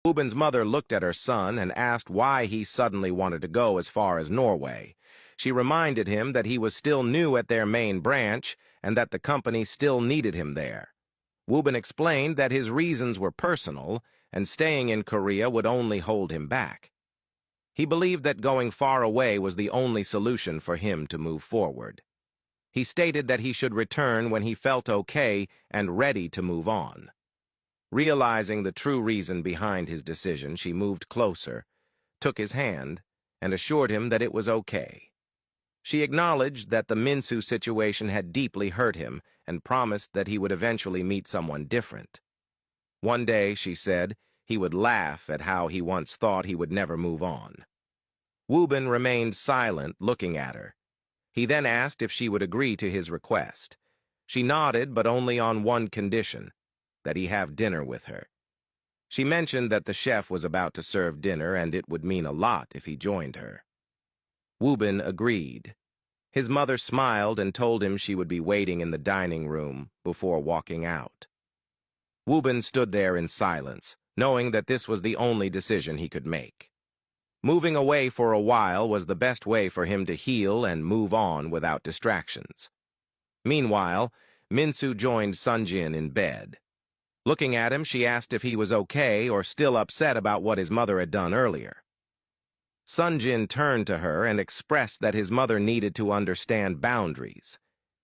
Wobin's mother looked at her son and asked why he suddenly wanted to go as far as Norway. She reminded him that he was still new at their main branch and that the company still needed him there. Wobin explained that his reasons were personal and staying in Korea would only hold him back. He believed that going far away was the only solution for him to move forward. He stated that he should return when he felt okay and ready to move on. Realizing the true reason behind his decision, she moved closer, took his hand, and assured him that it was okay. She acknowledged that the Minsu situation had deeply hurt him and promised that he would eventually meet someone different. One day, she said, he would laugh at how he once thought he would never move on. Wobin remained silent, looking at her. He then asked if she would agree to his request. She nodded, but only on one condition, that he have dinner with her. She mentioned that the chef was about to serve dinner and it would mean a lot if he joined her. Wobin agreed. His mother smiled and told him she would be waiting in the dining room before walking out. Wobin stood there in silence, knowing that this was the only decision he could make. Moving away for a while was the best way for him to heal and move on without distractions. Meanwhile, Minsu joined Sunjin in bed. Looking at him, she asked if he was okay or still upset about what his mother had done earlier. Sunjin turned to her and expressed that his mother needed to understand boundaries.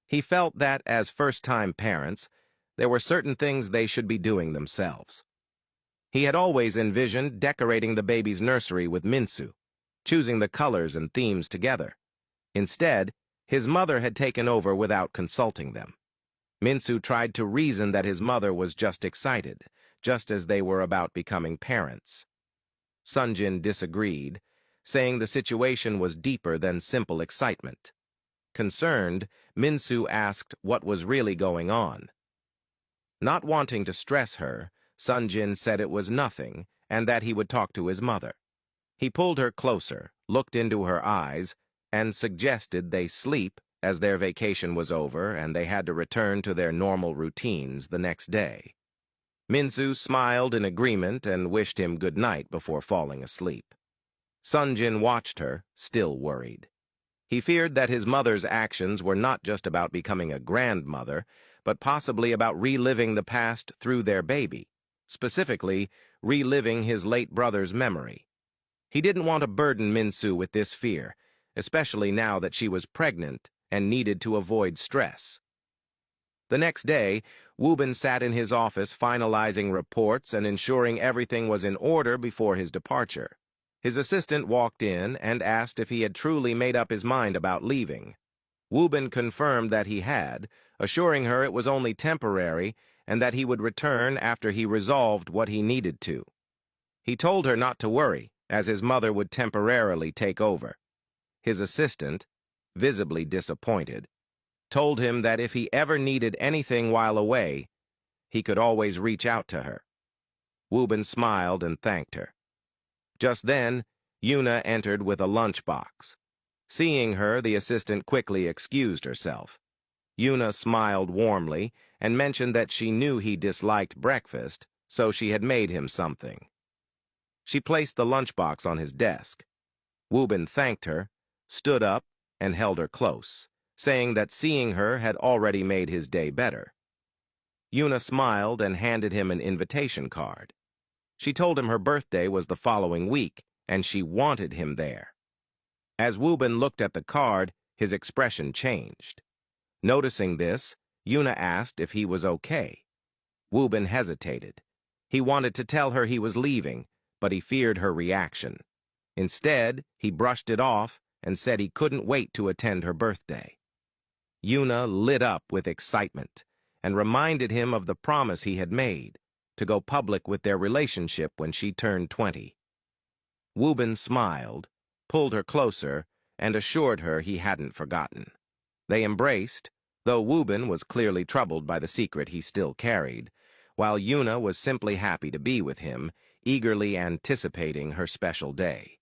He felt that, as first-time parents, there were certain things they should be doing themselves. He had always envisioned decorating the baby's nursery with Minsu, choosing the colors and themes together. Instead, his mother had taken over without consulting them. Minsu tried to reason that his mother was just excited, just as they were about becoming parents. Sunjin disagreed, saying the situation was deeper than simple excitement. Concerned, Minsu asked what was really going on. Not wanting to stress her, Sunjin said it was nothing and that he would talk to his mother. He pulled her closer, looked into her eyes, and suggested they sleep as their vacation was over and they had to return to their normal routines the next day. Minsu smiled in agreement and wished him good night before falling asleep. Sunjin watched her, still worried. He feared that his mother's actions were not just about becoming a grandmother, but possibly about reliving the past through their baby, specifically reliving his late brother's memory. He didn't want to burden Minsu with this fear, especially now that she was pregnant and needed to avoid stress. The next day, Wobin sat in his office finalizing reports and ensuring everything was in order before his departure. His assistant walked in and asked if he had truly made up his mind about leaving. Wobin confirmed that he had, assuring her it was only temporary and that he would return after he resolved what he needed to. He told her not to worry, as his mother would temporarily take over. His assistant, visibly disappointed, told him that if he ever needed anything while away, he could always reach out to her. Wobin smiled and thanked her. Just then, Yuna entered with a lunchbox. Seeing her, the assistant quickly excused herself. Yuna smiled warmly and mentioned that she knew he disliked breakfast, so she had made him something. She placed the lunchbox on his desk. Wobin thanked her, stood up, and held her close, saying that seeing her had already made his day better. Yuna smiled and handed him an invitation card. She told him her birthday was the following week, and she wanted him there. As Wobin looked at the card, his expression changed. Noticing this, Yuna asked if he was okay. Wobin hesitated. He wanted to tell her he was leaving, but he feared her reaction. Instead, he brushed it off and said he couldn't wait to attend her birthday. Yuna lit up with excitement and reminded him of the promise he had made, to go public with their relationship when she turned 20. Wobin smiled, pulled her closer, and assured her he hadn't forgotten. They embraced, though Wobin was clearly troubled by the secret he still carried, while Yuna was simply happy to be with him, eagerly anticipating her special day.